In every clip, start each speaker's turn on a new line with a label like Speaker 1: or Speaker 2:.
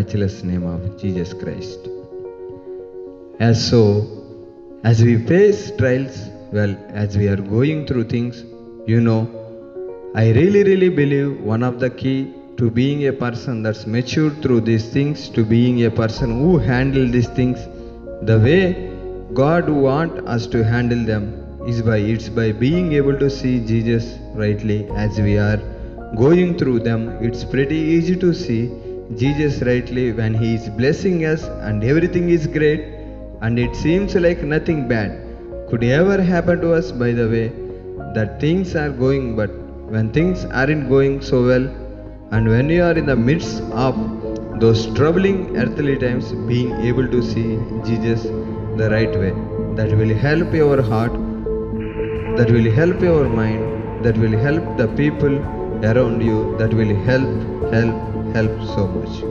Speaker 1: matchless name of Jesus Christ. As we face trials, as we are going through things, I really believe one of the key to being a person that's matured through these things, to being a person who handle these things the way God wants us to handle them, it's by being able to see Jesus rightly as we are going through them. It's pretty easy to see Jesus rightly when He is blessing us and everything is great and it seems like nothing bad could ever happen to us by the way that things are going, but when things aren't going so well and when you are in the midst of those troubling earthly times, being able to see Jesus the right way, that will help your heart, that will help your mind, that will help the people around you, that will help so much.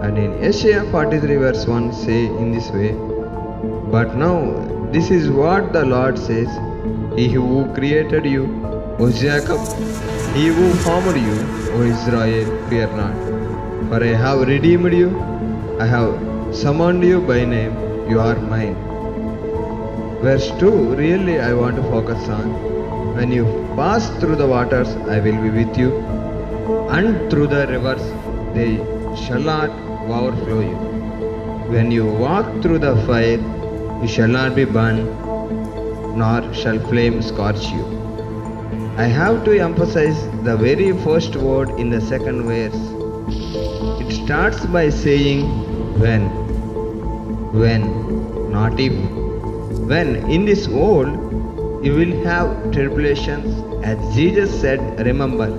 Speaker 1: And in Isaiah 43 verse 1 say in this way, but now this is what the Lord says, He who created you, O Jacob, He who formed you, O Israel, fear not. For I have redeemed you, I have summoned you by name, you are mine. Verse 2 really I want to focus on. When you pass through the waters, I will be with you, and through the rivers, they shall not overflow you. When you walk through the fire, you shall not be burned, nor shall flame scorch you. I have to emphasize the very first word in the second verse. It starts by saying when, not if. When in this world you will have tribulations, as Jesus said, remember,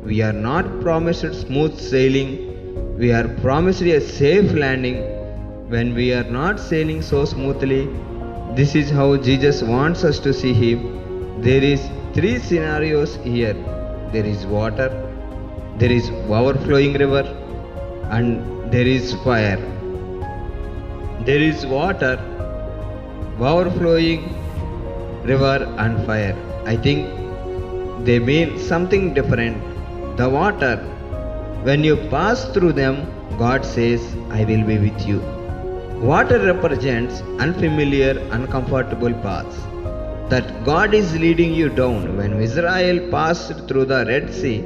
Speaker 1: we are not promised smooth sailing, we are promised a safe landing. When we are not sailing so smoothly, this is how Jesus wants us to see Him. There is three scenarios here. There is water, there is overflowing river, and there is fire. There is water, overflowing river and fire. I think they mean something different. The water, when you pass through them, God says, I will be with you. Water represents unfamiliar, uncomfortable paths that God is leading you down. When Israel passed through the Red Sea,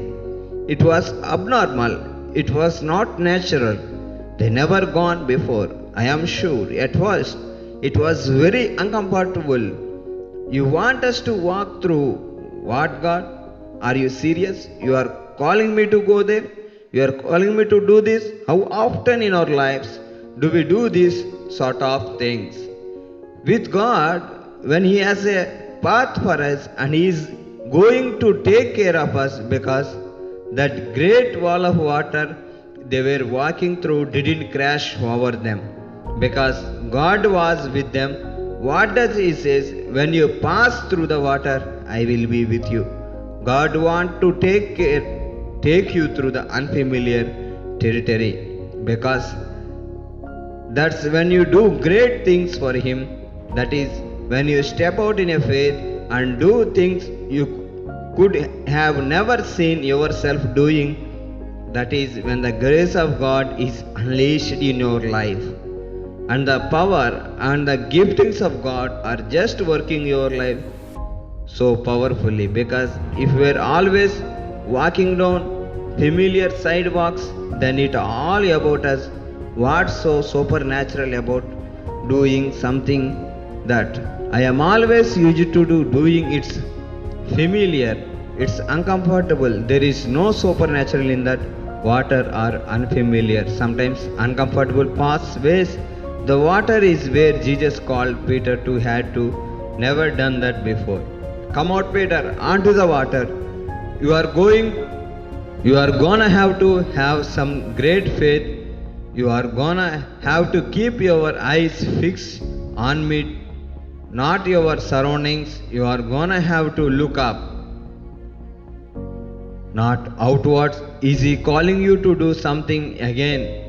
Speaker 1: it was abnormal, it was not natural. They never gone before. I am sure at first it was very uncomfortable. You want us to walk through what, God? Are you serious? You are calling me to go there? You are calling me to do this? How often in our lives do we do these sort of things? With God, when He has a path for us and He is going to take care of us, because that great wall of water they were walking through didn't crash over them, because God was with them. What does He says? When you pass through the water, I will be with you. God wants to take you through the unfamiliar territory, because that's when you do great things for Him. That is when you step out in a faith and do things you could have never seen yourself doing. That is when the grace of God is unleashed in your life, and the power and the giftings of God are just working your life so powerfully. Because if we are always walking down familiar sidewalks, then it all about us. What's so supernatural about doing something that I am always used to do? Doing it's familiar, it's uncomfortable. There is no supernatural in that. Water are unfamiliar, sometimes uncomfortable pathways. The water is where Jesus called Peter to had to never done that before. Come out, Peter, onto the water. You are gonna have to have some great faith. You are gonna have to keep your eyes fixed on me, not your surroundings. You are gonna have to look up, not outwards. Is He calling you to do something again?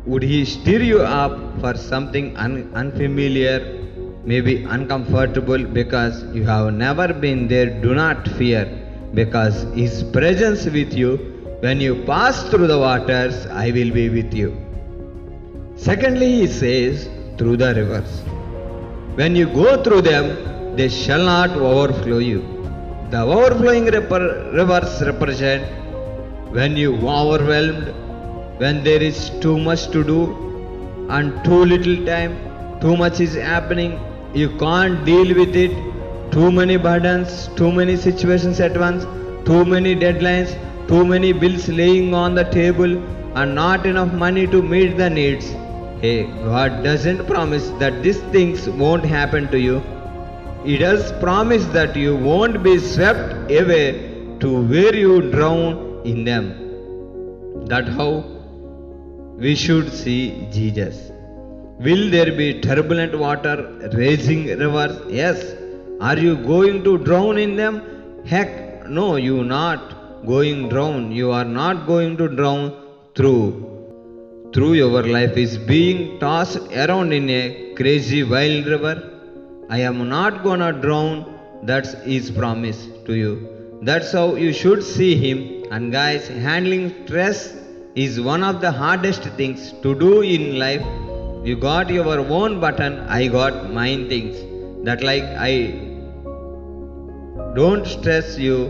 Speaker 1: Would He stir you up for something unfamiliar, maybe uncomfortable, because you have never been there? Do not fear, because His presence with you. When you pass through the waters, I will be with you. Secondly, he says, through the rivers. When you go through them, they shall not overflow you. The overflowing rivers represent when you are overwhelmed, when there is too much to do and too little time, too much is happening, you can't deal with it, too many burdens, too many situations at once, too many deadlines, too many bills laying on the table, and not enough money to meet the needs. Hey, God doesn't promise that these things won't happen to you. He does promise that you won't be swept away to where you drown in them. That's how we should see Jesus. Will there be turbulent water, raging rivers? Yes. Are you going to drown in them? Heck, no, you are not going drown. You are not going to drown through your life is being tossed around in a crazy wild river. I am not gonna drown. That's his promise to you. That's how you should see him. And guys, handling stress is one of the hardest things to do in life. You got your own button, I got mine things. That like I don't stress you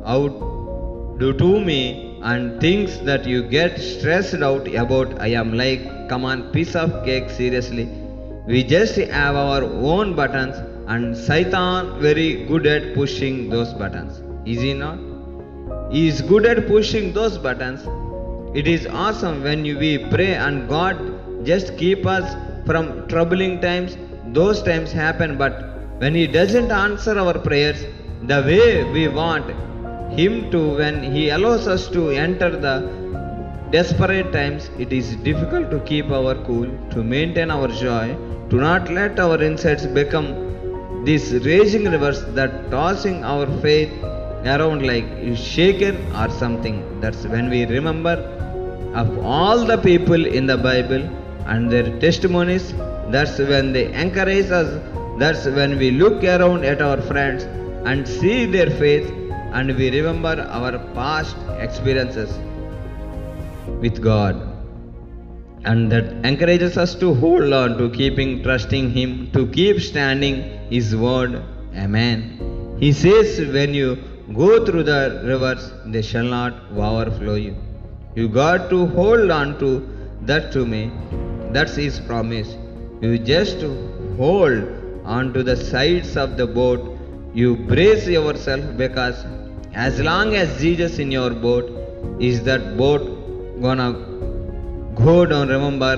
Speaker 1: out, do to me, and things that you get stressed out about. I am like, come on, piece of cake, seriously. We just have our own buttons, and Satan very good at pushing those buttons. Is he not? He is good at pushing those buttons. It is awesome when we pray and God just keep us from troubling times. Those times happen, but when He doesn't answer our prayers the way we want Him to, when He allows us to enter the desperate times, it is difficult to keep our cool, to maintain our joy, to not let our insides become these raging rivers that tossing our faith around like shaken or something. That's when we remember of all the people in the Bible and their testimonies. That's when they encourage us. That's when we look around at our friends and see their faith, and we remember our past experiences with God, and that encourages us to hold on to keeping trusting Him, to keep standing His word. Amen. He says, when you go through the rivers, they shall not overflow you. You got to hold on to that to me. That's His promise. You just hold on to the sides of the boat. You brace yourself, because as long as Jesus in your boat, is that boat gonna go down. Remember,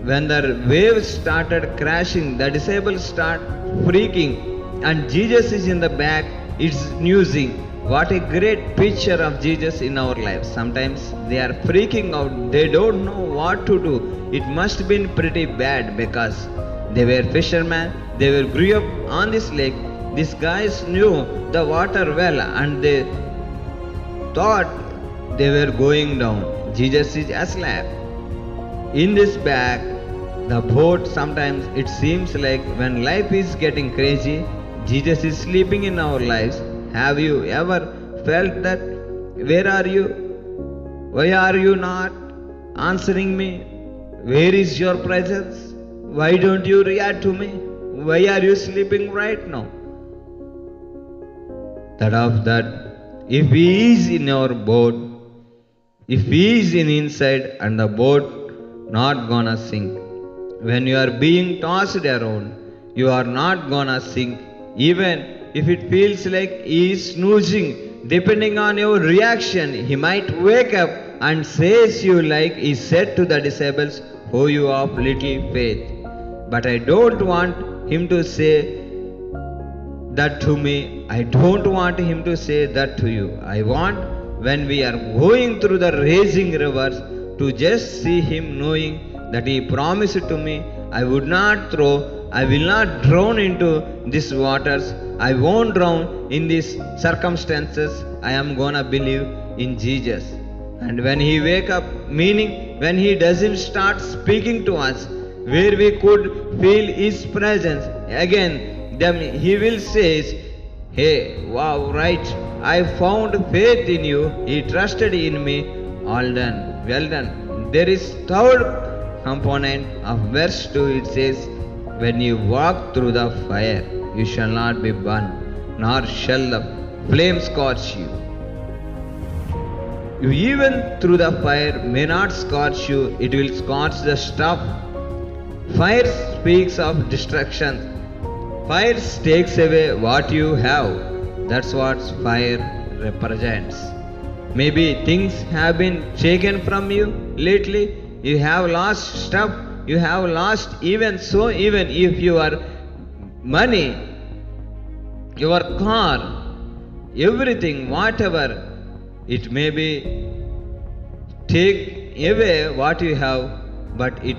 Speaker 1: when the waves started crashing, the disciples start freaking, and Jesus is in the back, it's snoozing. What a great picture of Jesus in our lives. Sometimes they are freaking out, they don't know what to do. It must have been pretty bad, because they were fishermen, they were grew up on this lake. These guys knew the water well, and they thought they were going down. Jesus is asleep. In this bag, the boat, sometimes it seems like when life is getting crazy, Jesus is sleeping in our lives. Have you ever felt that? Where are you? Why are you not answering me? Where is your presence? Why don't you react to me? Why are you sleeping right now? If He is in our boat, if He is in inside, and the boat not gonna sink. When you are being tossed around, you are not gonna sink. Even if it feels like He is snoozing, depending on your reaction, He might wake up and says you like He said to the disciples, "Oh, you of little faith." But I don't want Him to say that to me. I don't want Him to say that to you. I want, when we are going through the raging rivers, to just see Him, knowing that He promised to me, I will not drown into these waters. I won't drown in these circumstances. I am gonna believe in Jesus. And when He wake up, meaning when He doesn't start speaking to us, where we could feel His presence, again, then He will say, "Hey, wow, right, I found faith in you. He trusted in me. All done, well done." There is third component of verse 2 it says, when you walk through the fire, you shall not be burned, nor shall the flame scorch you. You even through the fire may not scorch you, it will scorch the stuff. Fire speaks of destruction. Fire takes away what you have. That's what fire represents. Maybe things have been taken from you lately. You have lost stuff. You have lost even if your money, your car, everything, whatever it may be, take away what you have, but it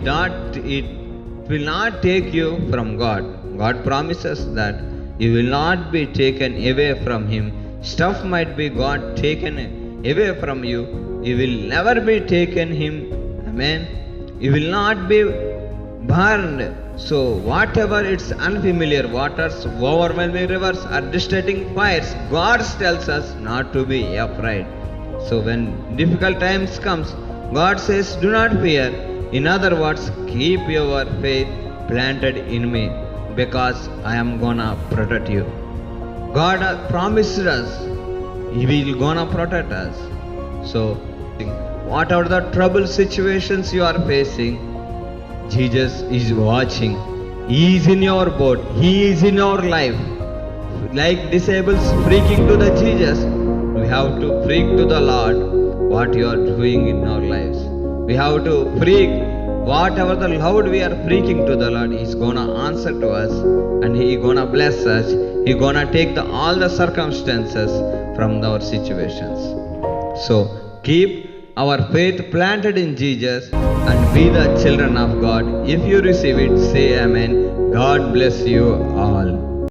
Speaker 1: will not take you from God. God promises that you will not be taken away from Him. Stuff might be God taken away from you. You will never be taken Him. Amen. You will not be burned. So whatever it's unfamiliar waters, overwhelming rivers, or distracting fires, God tells us not to be afraid. So when difficult times comes, God says, do not fear. In other words, keep your faith planted in me, because I am gonna protect you. God promised us He will gonna protect us. So whatever the trouble situations you are facing, Jesus is watching. He is in your boat. He is in your life. Like disciples freaking to the Jesus, we have to freak to the Lord what you are doing in our lives. We have to freak. Whatever the loud we are freaking to the Lord, He's gonna answer to us, and He gonna bless us. He gonna take all the circumstances from our situations. So keep our faith planted in Jesus and be the children of God. If you receive it, say Amen. God bless you all.